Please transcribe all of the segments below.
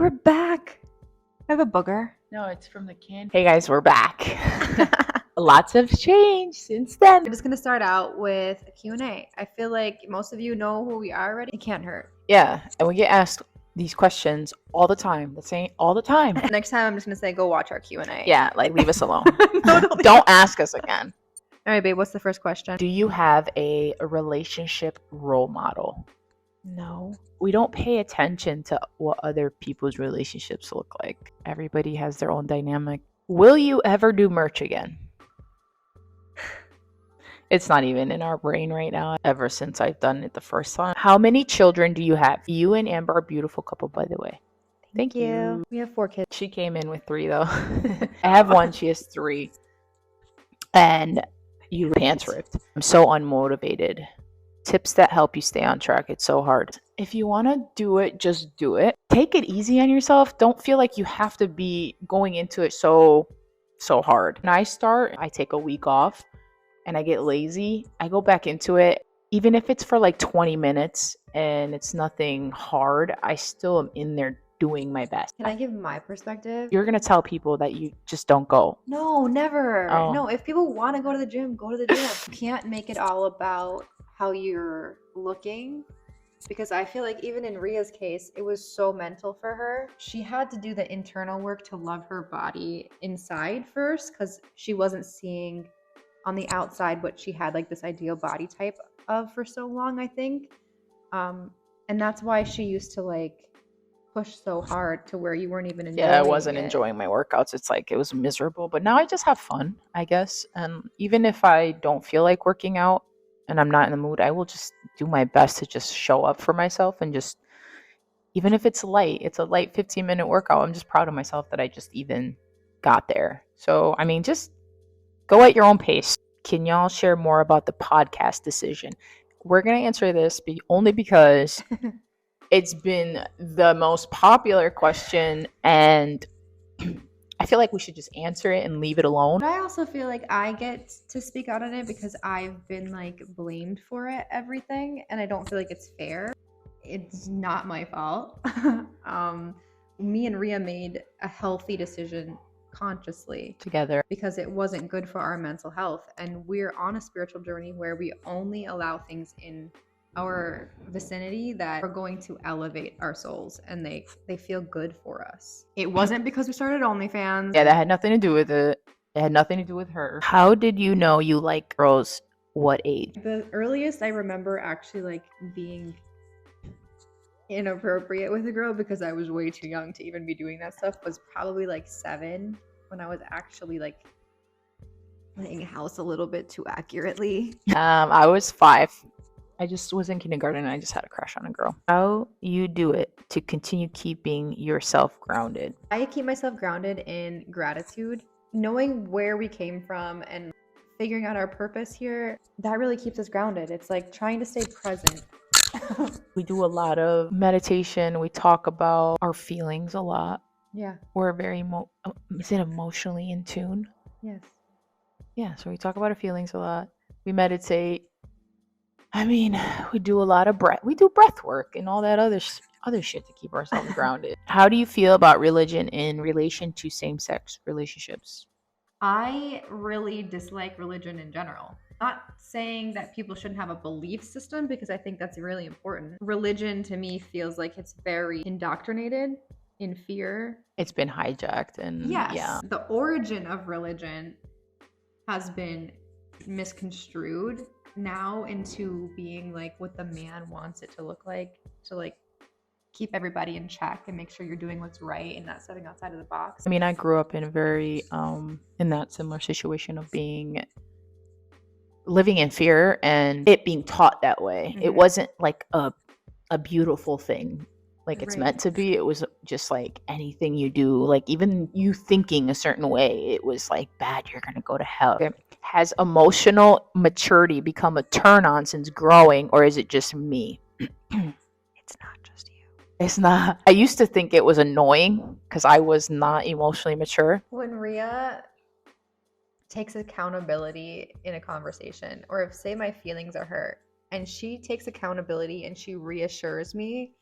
We're back. I have a booger. No, it's from the can. Hey guys, we're back. Lots have changed since then. I'm just going to start out with a Q&A. I feel like most of you know who we are already. It can't hurt. Yeah, and we get asked these questions all the time. The same all the time. Next time I'm just going to say go watch our Q&A. Yeah, like leave us alone. Totally. Don't ask us again. All right, babe, what's the first question? Do you have a relationship role model? No. We don't pay attention to what other people's relationships look like. Everybody has their own dynamic. Will you ever do merch again? It's not even in our brain right now, ever since I've done it the first time. How many children do you have? You and Amber are a beautiful couple, by the way. Thank you. We have 4 kids. She came in with 3, though. I have 1, she has 3. And you pants ripped. I'm so unmotivated. Tips that help you stay on track. It's so hard. If you want to do it, just do it. Take it easy on yourself. Don't feel like you have to be going into it so hard. When I start, I take a week off and I get lazy. I go back into it. Even if it's for like 20 minutes and it's nothing hard, I still am in there doing my best. Can I give my perspective? You're going to tell people that you just don't go. No, never. Oh. No, if people want to go to the gym, go to the gym. You can't make it all about how you're looking, because I feel like even in Ria's case, it was so mental for her. She had to do the internal work to love her body inside first, because she wasn't seeing on the outside what she had like this ideal body type of for so long, I think. And that's why she used to like push so hard to where you weren't even enjoying it. Yeah, I wasn't enjoying my workouts. It's like it was miserable, but now I just have fun, I guess. And even if I don't feel like working out and I'm not in the mood, I will just do my best to just show up for myself and just, even if it's a light 15-minute workout, I'm just proud of myself that I just even got there. So, I mean, just go at your own pace. Can y'all share more about the podcast decision? We're going to answer this only because it's been the most popular question, and I feel like we should just answer it and leave it alone. But I also feel like I get to speak out on it because I've been like blamed for it, everything, and I don't feel like it's fair. It's not my fault. Me and Ria made a healthy decision consciously Together, because it wasn't good for our mental health, and we're on a spiritual journey where we only allow things in our vicinity that are going to elevate our souls, and they feel good for us. It wasn't because we started OnlyFans. Yeah, that had nothing to do with it. It had nothing to do with her. How did you know you like girls? What age? The earliest I remember actually like being inappropriate with a girl, because I was way too young to even be doing that stuff, was probably like 7, when I was actually like playing house a little bit too accurately. I was 5. I just was in kindergarten and I just had a crush on a girl. How you do it to continue keeping yourself grounded? I keep myself grounded in gratitude, knowing where we came from and figuring out our purpose here. That really keeps us grounded. It's like trying to stay present. We do a lot of meditation. We talk about our feelings a lot. Yeah. We're very is it emotionally in tune? Yes. Yeah, so we talk about our feelings a lot. We meditate. I mean, we do a lot of breath. We do breath work and all that other shit to keep ourselves grounded. How do you feel about religion in relation to same-sex relationships? I really dislike religion in general. Not saying that people shouldn't have a belief system, because I think that's really important. Religion to me feels like it's very indoctrinated in fear. It's been hijacked, and yes, yeah. The origin of religion has been misconstrued now into being like what the man wants it to look like, to like keep everybody in check and make sure you're doing what's right and not stepping outside of the box. I mean, I grew up in a very in that similar situation of living in fear and it being taught that way. Mm-hmm. It wasn't like a beautiful thing like it's meant to be. It was just like anything you do, like even you thinking a certain way, it was like bad, you're gonna go to hell. Okay. Has emotional maturity become a turn on since growing, or is it just me? It's not just you. It's not. I used to think it was annoying because I was not emotionally mature. When Ria takes accountability in a conversation, or if say my feelings are hurt and she takes accountability and she reassures me,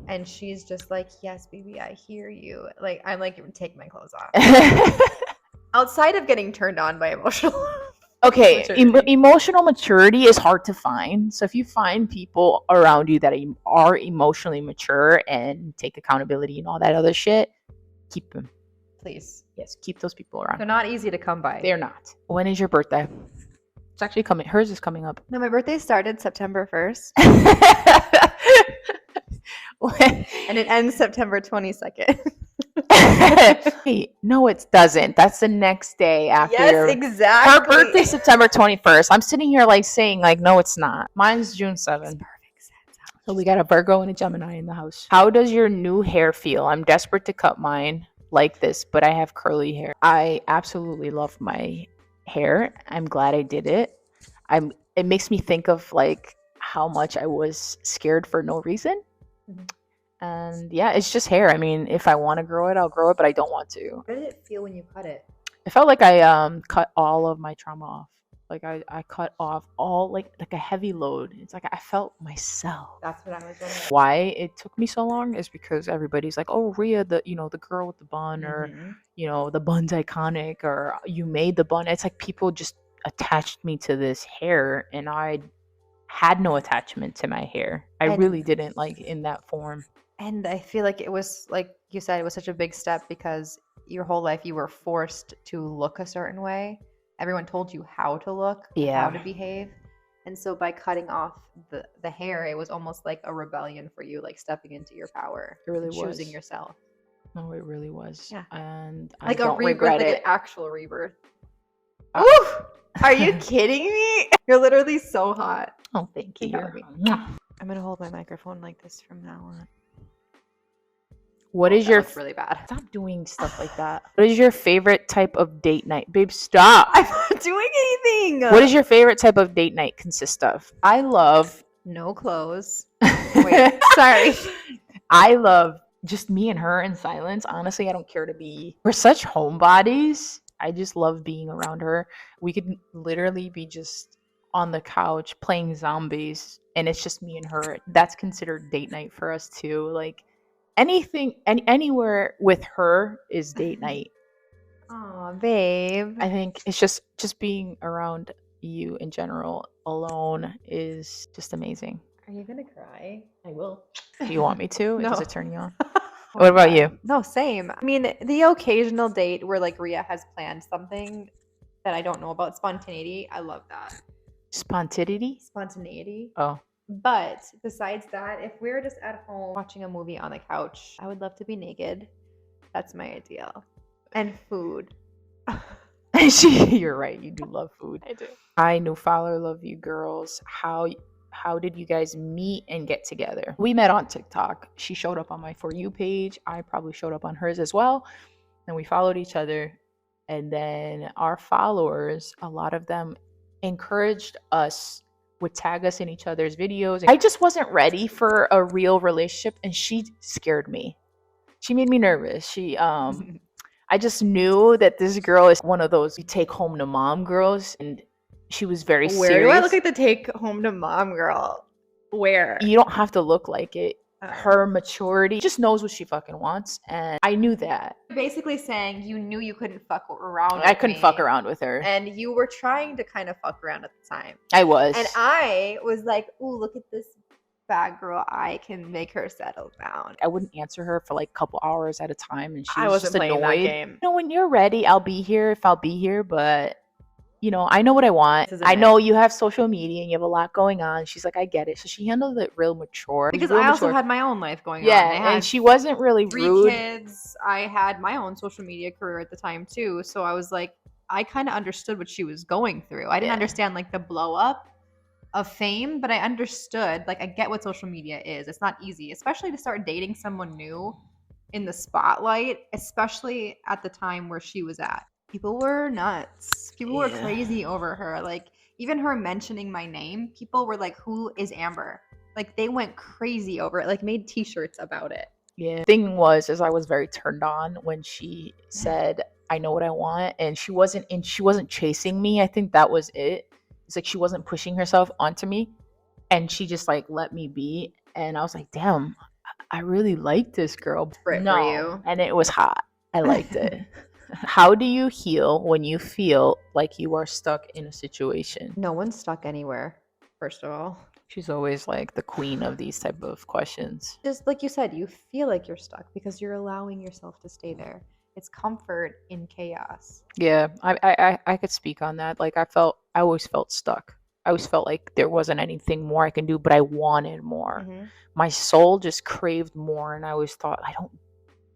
and she's just like, yes, baby, I hear you. Like, I'm like, take my clothes off. Outside of getting turned on by emotional Okay, maturity. emotional maturity is hard to find. So if you find people around you that are emotionally mature and take accountability and all that other shit, keep them. Please. Yes, keep those people around. They're not easy to come by. They're not. When is your birthday? It's actually coming. Hers is coming up. No, my birthday started September 1st. And it ends September 22nd. Wait, no, it doesn't. That's the next day after Yes, exactly. Her birthday's September 21st. I'm sitting here like saying like, no, it's not. Mine's June 7th. Perfect sense. So we got a Virgo and a Gemini in the house. How does your new hair feel? I'm desperate to cut mine like this, but I have curly hair. I absolutely love my hair. I'm glad I did it. It makes me think of like how much I was scared for no reason. Mhm. And yeah, it's just hair. I mean, if I want to grow it, I'll grow it, but I don't want to. How did it feel when you cut it? It felt like I cut all of my trauma off. Like I cut off all like a heavy load. It's like I felt myself. That's what I was wondering. Why it took me so long is because everybody's like, oh, Rhea, the girl with the bun, or the bun's iconic, or you made the bun. It's like people just attached me to this hair, and I had no attachment to my hair. I really didn't, like, in that form. And I feel like it was, like you said, it was such a big step because your whole life you were forced to look a certain way. Everyone told you how to look, how to behave. And so by cutting off the hair, it was almost like a rebellion for you, like stepping into your power. It really choosing was. yourself. No, it really was. Yeah. And Like I don't a rebirth, regret like it. an actual rebirth. Ooh! Are you kidding me? You're literally so hot. Oh, thank you. I'm gonna hold my microphone like this from now on. What is your really bad? Stop doing stuff like that. What is your favorite type of date night? Babe, stop. I'm not doing anything. What does your favorite type of date night consist of? I love no clothes. Wait, sorry. I love just me and her in silence. Honestly, I don't care to be. We're such homebodies. I just love being around her. We could literally be just on the couch playing zombies, and it's just me and her. That's considered date night for us too. Like anything, anywhere with her is date night. Aw, babe. I think it's just being around you in general alone is just amazing. Are you gonna cry? I will. Do you want me to? No. Does it turn you on? What about you? No, same. I mean, the occasional date where like Rhea has planned something that I don't know about. Spontaneity. I love that. Spontaneity? Spontaneity. Oh. But besides that, if we're just at home watching a movie on the couch, I would love to be naked. That's my ideal. And food. You're right. You do love food. I do. Hi, new follower. Love you girls. How did you guys meet and get together? We met on TikTok. She showed up on my For You page. I probably showed up on hers as well. And we followed each other. And then our followers, a lot of them encouraged us, would tag us in each other's videos. I just wasn't ready for a real relationship, and she scared me. She made me nervous. I just knew that this girl is one of those you take home to mom girls, and she was very serious. Where do I look like the take home to mom girl? Where? You don't have to look like it. Her maturity just knows what she fucking wants, and I knew that. Basically saying you knew you couldn't fuck around with I couldn't fuck around with her. And you were trying to kind of fuck around at the time. I was. And I was like, ooh, look at this bad girl. I can make her settle down. I wouldn't answer her for like a couple hours at a time, and she I was wasn't just playing annoyed. that game. You know, when you're ready, I'll be here if I'll be here, but you know, I know what I want. This isn't I it. know you have social media and you have a lot going on. She's like, I get it. So she handled it real mature. Because real I also mature. had my own life going on. Yeah, and she wasn't really 3 rude. kids. I had my own social media career at the time too. So I was like, I kind of understood what she was going through. I didn't understand like the blow up of fame, but I understood, like, I get what social media is. It's not easy, especially to start dating someone new in the spotlight, especially at the time where she was at. People were nuts. People were crazy over her. Like, even her mentioning my name, people were like, who is Amber? Like, they went crazy over it, like made t-shirts about it. Yeah. The thing was, is I was very turned on when she said, I know what I want, and she wasn't chasing me. I think that was it. It's like she wasn't pushing herself onto me, and she just like let me be. And I was like, damn, I really like this girl. For No, you. and it was hot. I liked it. How do you heal when you feel like you are stuck in a situation? No one's stuck anywhere, first of all. She's always like the queen of these type of questions. Just like you said, you feel like you're stuck because you're allowing yourself to stay there. It's comfort in chaos. Yeah, I could speak on that. Like I always felt stuck. I always felt like there wasn't anything more I can do, but I wanted more. Mm-hmm. My soul just craved more, and I always thought, I don't.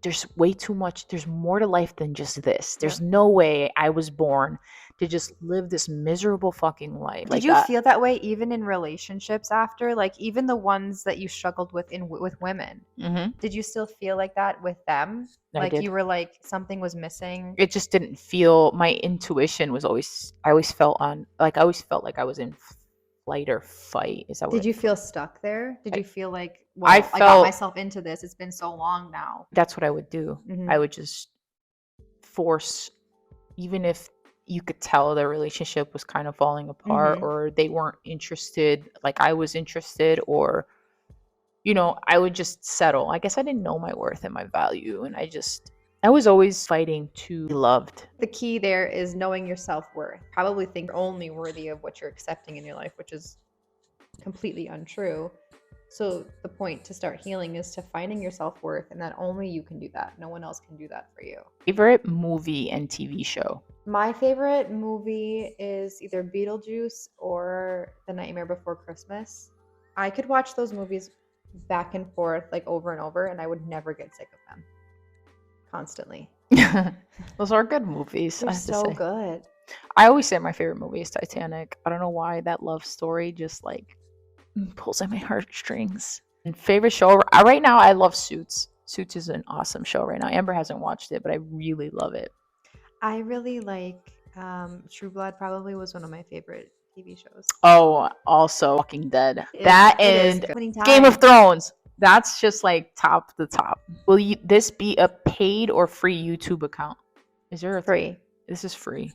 There's way too much. There's more to life than just this. There's no way I was born to just live this miserable fucking life. Did you feel that way even in relationships after? Like even the ones that you struggled with with women. Mm-hmm. Did you still feel like that with them? I Like did. you were like something was missing? It just didn't feel. My intuition was always. I always felt on. Like I always felt like I was in flight or fight. Is that what? Did you feel stuck there? Did you feel like, I well, I got felt- myself into this. It's been so long now. That's what I would do. Mhm. I would just force, even if you could tell their relationship was kind of falling apart Mhm. or they weren't interested like I was interested, or I would just settle. I guess I didn't know my worth and my value, and I was always fighting to be loved. The key there is knowing your self-worth. Probably think you're only worthy of what you're accepting in your life, which is completely untrue. So the point to start healing is to finding your self-worth, and that only you can do that. No one else can do that for you. Favorite movie and TV show? My favorite movie is either Beetlejuice or The Nightmare Before Christmas. I could watch those movies back and forth like over and over, and I would never get sick of them. Constantly. Those are good movies. They're I have to so say. good. I always say my favorite movie is Titanic. I don't know why that love story just like pulls at my heartstrings. And favorite show right now, I love Suits. Suits is an awesome show right now. Amber hasn't watched it, but I really love it. I really like True Blood. Probably was one of my favorite TV shows. Oh, also Walking Dead. That and Game of Thrones. That's just like top the top. Will this be a paid or free YouTube account? Is there a free? This is free.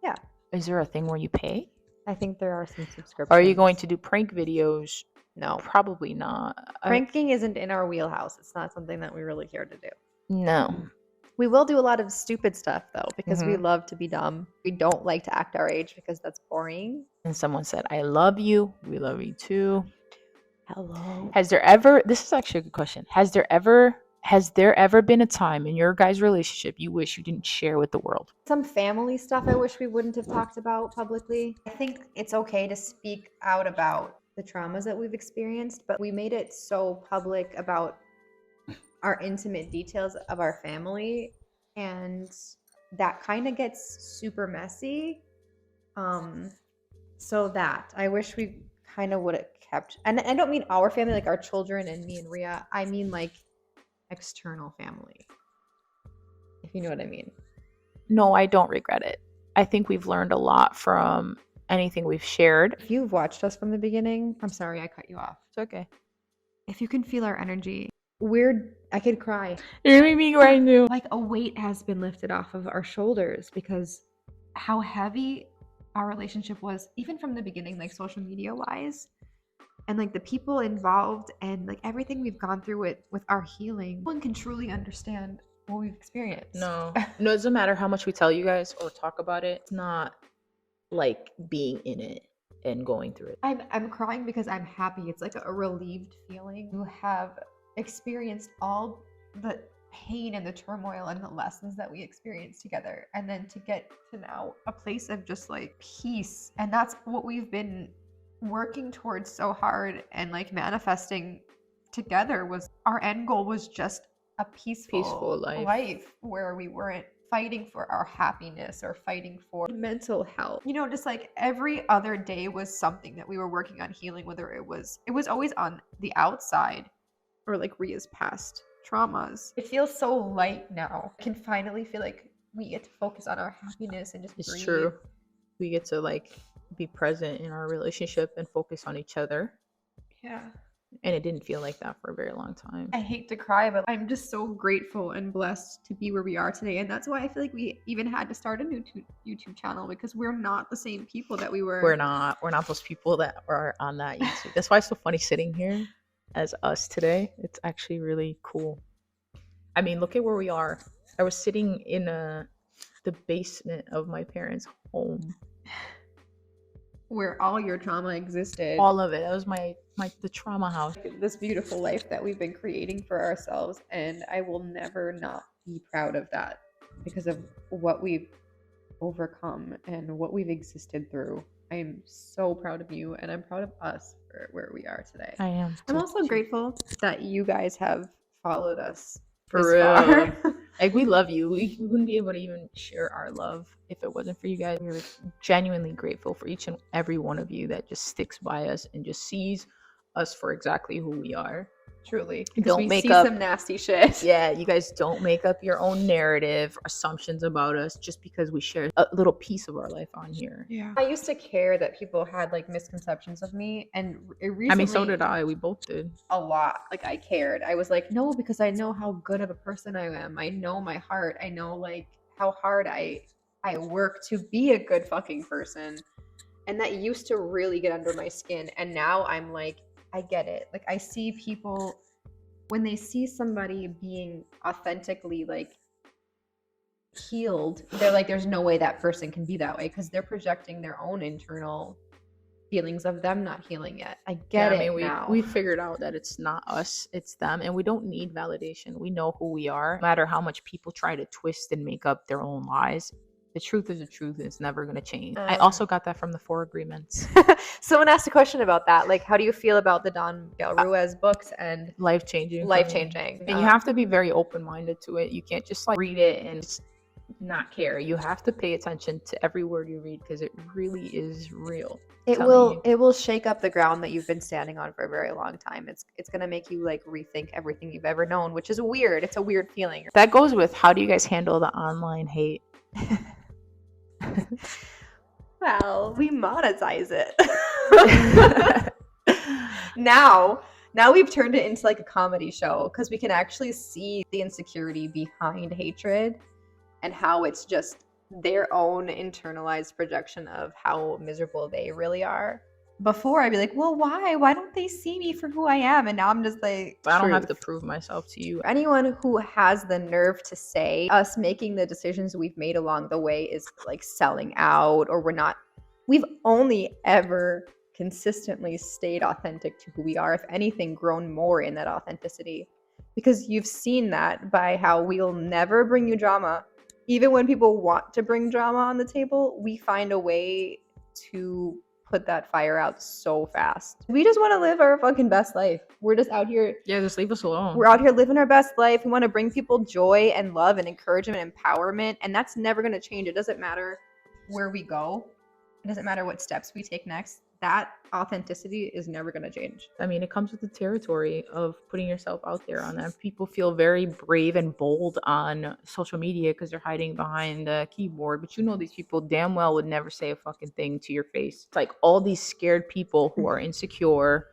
Yeah. Is there a thing where you pay? I think there are some subscriptions. Are you going to do prank videos? No. Probably not. Pranking isn't in our wheelhouse. It's not something that we really care to do. No. We will do a lot of stupid stuff though, because we love to be dumb. We don't like to act our age because that's boring. And someone said, I love you. We love you too. Hello. This is actually a good question. Has there ever been a time in your guys' relationship you wish you didn't share with the world? Some family stuff I wish we wouldn't have talked about publicly. I think it's okay to speak out about the traumas that we've experienced, but we made it so public about our intimate details of our family, and that kind of gets super messy. So that I wish we kind of would have kept, and I don't mean our family, like our children and me and Ria. I mean like external family, if you know what I mean. No, I don't regret it. I think we've learned a lot from anything we've shared. If you've watched us from the beginning, I'm sorry I cut you off. It's okay. If you can feel our energy, I could cry. You're making me cry too. Like a weight has been lifted off of our shoulders because how heavy our relationship was, even from the beginning, like social media wise, and like the people involved and like everything we've gone through with our healing. No one can truly understand what we've experienced. No, it doesn't matter how much we tell you guys or talk about it. It's not like being in it and going through it. I'm crying because I'm happy. It's like a relieved feeling. You have experienced all the pain and the turmoil and the lessons that we experienced together, and then to get to now a place of just like peace. And that's what we've been working towards so hard and like manifesting together. Was our end goal was just a peaceful life where we weren't fighting for our happiness or fighting for mental health. Just like every other day was something that we were working on healing, whether it was always on the outside or like Ria's past traumas. It feels so light now. I can finally feel like we get to focus on our happiness and just breathe. It's true. We get to like be present in our relationship and focus on each other. Yeah. And it didn't feel like that for a very long time. I hate to cry, but I'm just so grateful and blessed to be where we are today. And that's why I feel like we even had to start a new YouTube channel, because we're not the same people that we were. We're not those people that are on that YouTube. That's why it's so funny sitting here. as us today. It's actually really cool. I mean, look at where we are. I was sitting in the basement of my parents' home. Where all your trauma existed. All of it. That was the trauma house. This beautiful life that we've been creating for ourselves, and I will never not be proud of that because of what we've overcome and what we've existed through. I am so proud of you, and I'm proud of us for where we are today. I am. I'm also grateful that you guys have followed us For this real. far. Like, we love you. We wouldn't be able to even share our love if it wasn't for you guys. We're genuinely grateful for each and every one of you that just sticks by us and just sees us for exactly who we are. Truly. Don't we make see up some nasty shit. Yeah, you guys don't make up your own narrative, assumptions about us just because we share a little piece of our life on here. Yeah. I used to care that people had like misconceptions of me, and recently, I mean, so did I. We both did. A lot. Like, I cared. I was like, no, because I know how good of a person I am. I know my heart. I know like how hard I work to be a good fucking person. And that used to really get under my skin. And now I'm like, I get it. Like, I see people when they see somebody being authentically like healed, they're like, there's no way that person can be that way because they're projecting their own internal feelings of them not healing yet. I get it now. We figured out that it's not us, it's them, and we don't need validation. We know who we are. No matter how much people try to twist and make up their own lies, the truth is the truth, and it's never going to change. I also got that from the 4 Agreements. Someone asked a question about that. Like, how do you feel about the Don Miguel Ruiz books? And life-changing. And you have to be very open-minded to it. You can't just like read it and just not care. You have to pay attention to every word you read because it really is real. It will shake up the ground that you've been standing on for a very long time. It's going to make you like rethink everything you've ever known, which is weird. It's a weird feeling. That goes with, how do you guys handle the online hate? Well, we monetize it. Now we've turned it into like a comedy show because we can actually see the insecurity behind hatred and how it's just their own internalized projection of how miserable they really are. Before, I'd be like, well, why? Why don't they see me for who I am? And now I'm just like, I don't have to prove myself to you. Anyone who has the nerve to say us making the decisions we've made along the way is like selling out, or we've only ever consistently stayed authentic to who we are. If anything, grown more in that authenticity. Because you've seen that by how we'll never bring you drama. Even when people want to bring drama on the table, we find a way to put that fire out so fast. We just want to live our fucking best life. We're just out here. Yeah, just leave us alone. We're out here living our best life. We want to bring people joy and love and encouragement and empowerment. And that's never going to change. It doesn't matter where we go. It doesn't matter what steps we take next. That authenticity is never going to change. I mean, it comes with the territory of putting yourself out there on that. People feel very brave and bold on social media because they're hiding behind the keyboard. But you know, these people damn well would never say a fucking thing to your face. It's like all these scared people who are insecure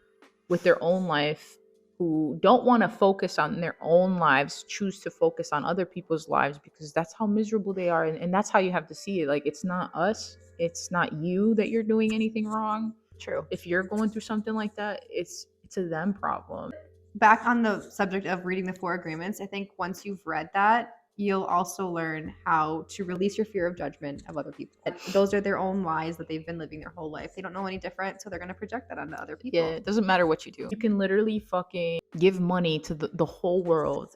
with their own life, who don't want to focus on their own lives, choose to focus on other people's lives because that's how miserable they are. And that's how you have to see it. Like, it's not us. It's not you that you're doing anything wrong. True. If you're going through something like that, it's a them problem. Back on the subject of reading the 4 Agreements, I think once you've read that, you'll also learn how to release your fear of judgment of other people. Those are their own lies that they've been living their whole life. They don't know any different, so they're going to project that onto other people. Yeah, it doesn't matter what you do. You can literally fucking give money to the whole world.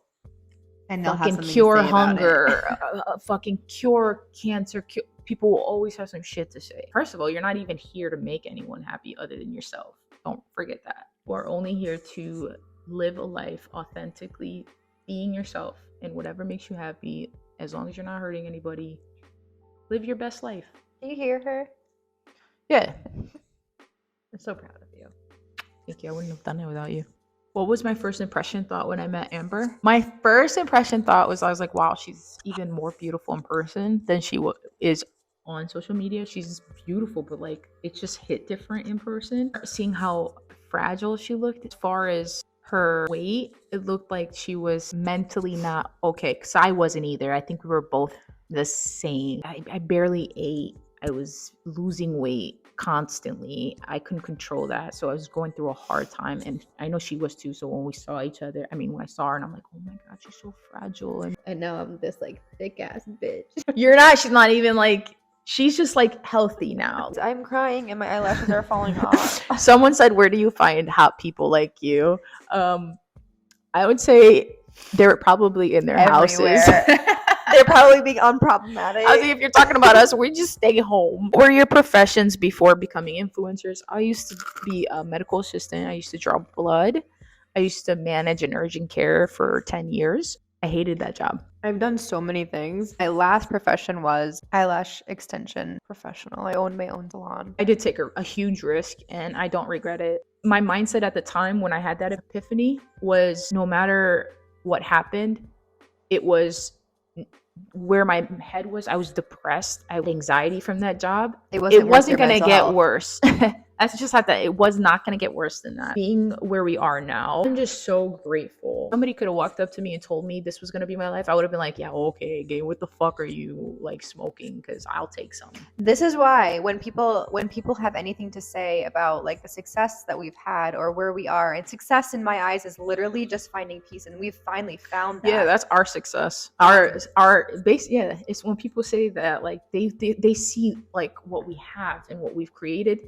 And they'll fucking have cure hunger, fucking cure cancer. People will always have some shit to say. First of all, you're not even here to make anyone happy other than yourself. Don't forget that. We're only here to live a life authentically, being yourself, and whatever makes you happy, as long as you're not hurting anybody, live your best life. Do you hear her? Yeah. I'm so proud of you. Thank you. I wouldn't have done it without you. What was my first impression thought when I met Amber? My first impression thought was, I was like, wow, she's even more beautiful in person than she is on social media. She's beautiful, but like, it just hit different in person. Seeing how fragile she looked, as far as her weight, it looked like she was mentally not okay, because I wasn't either. I think we were both the same. I barely ate. I was losing weight constantly. I couldn't control that. So I was going through a hard time. And I know she was too. So when we saw each other, I mean, when I saw her and I'm like, oh my God, she's so fragile. And now I'm this like thick ass bitch. You're not, she's not even like, she's just like healthy now. I'm crying and my eyelashes are falling off. Someone said, where do you find hot people like you? I would say they're probably in their houses. They're probably being unproblematic. I think if you're talking about us, we just stay home. What were your professions before becoming influencers? I used to be a medical assistant. I used to draw blood. I used to manage an urgent care for 10 years. I hated that job. I've done so many things. My last profession was eyelash extension professional. I owned my own salon. I did take a huge risk and I don't regret it. My mindset at the time when I had that epiphany was no matter what happened, it was where my head was. I was depressed. I had anxiety from that job. It wasn't going to get worse. That's just like that. It was not going to get worse than that. Being where we are now, I'm just so grateful. Somebody could have walked up to me and told me this was going to be my life. I would have been like, yeah, okay, gay. What the fuck are you like smoking? Because I'll take some. This is why when people have anything to say about like the success that we've had or where we are, and success in my eyes is literally just finding peace, and we've finally found that. Yeah, that's our success. Our base. Yeah, it's when people say that like they see like what we have and what we've created.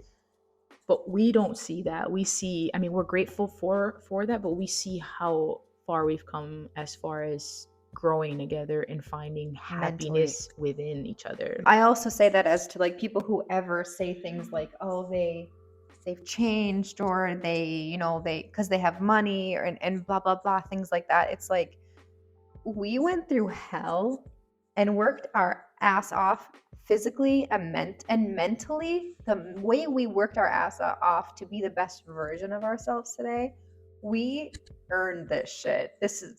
But we don't see that. We see, I mean, we're grateful for that, but we see how far we've come as far as growing together and finding happiness within each other. I also say that as to like people who ever say things like, oh, they've changed, or they because they have money, or and blah blah blah, things like that. It's like we went through hell and worked our ass off physically and mentally. The way we worked our ass off to be the best version of ourselves today, we earned this shit.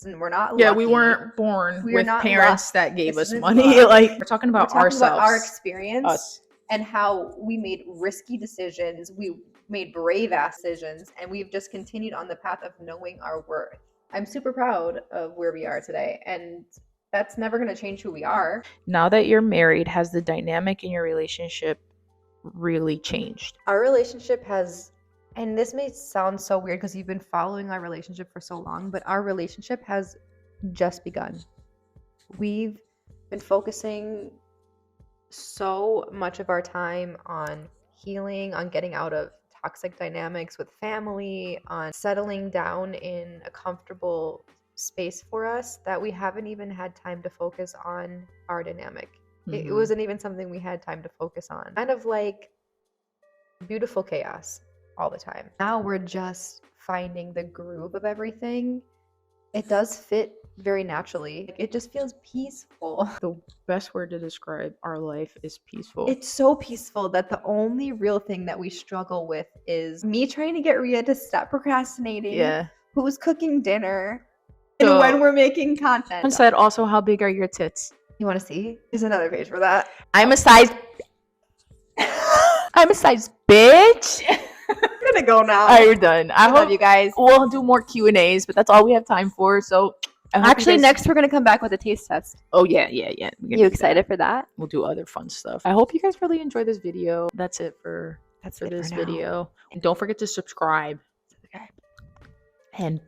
We're not lucky. We weren't born with parents that gave us money. Luck. Like we're talking about ourselves, about our experience, and how we made risky decisions. We made brave ass decisions, and we've just continued on the path of knowing our worth. I'm super proud of where we are today, and that's never going to change who we are. Now that you're married, has the dynamic in your relationship really changed? Our relationship has, and this may sound so weird because you've been following our relationship for so long, but our relationship has just begun. We've been focusing so much of our time on healing, on getting out of toxic dynamics with family, on settling down in a comfortable space for us, that we haven't even had time to focus on our dynamic. It wasn't even something we had time to focus on. Kind of like beautiful chaos all the time. Now we're just finding the groove of everything. It does fit very naturally. It just feels peaceful. The best word to describe our life is peaceful. It's so peaceful that the only real thing that we struggle with is me trying to get Rhea to stop procrastinating. Yeah. Who's cooking dinner? And when we're making content. Someone said also, how big are your tits? You want to see? There's another page for that. I'm a size bitch. We're gonna go now. All right, we're done. I love you guys. We'll do more Q&As, but that's all we have time for. So actually, next we're gonna come back with a taste test. Oh yeah. You excited for that? We'll do other fun stuff. I hope you guys really enjoyed this video. That's it for this video. And don't forget to subscribe. And